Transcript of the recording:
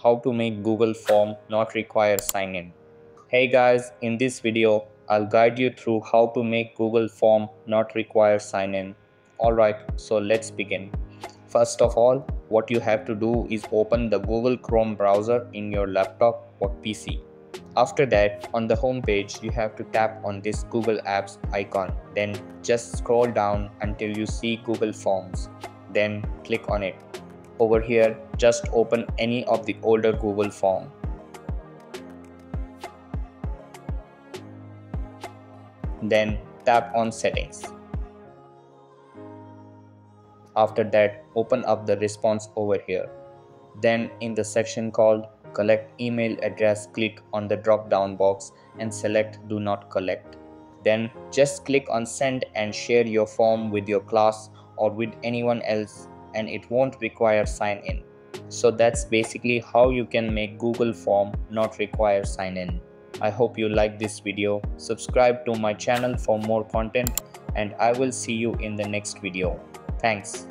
how to make Google form not require sign in. Hey guys, in this video, I'll guide you through how to make Google form not require sign in. Alright, so let's begin. First of all, what you have to do is open the Google Chrome browser in your laptop or PC. After that, on the home page, you have to tap on this Google Apps icon. Then just scroll down until you see Google Forms. Then click on it. Over here, just open any of the older Google form. Then tap on Settings. After that, open up the response over here. Then in the section called Collect Email Address, click on the drop down box and select Do Not Collect. Then just click on Send and share your form with your class or with anyone else, and it won't require sign in. So that's basically how you can make Google form not require sign in. I hope you like this video. Subscribe to my channel for more content, and I will see you in the next video. Thanks.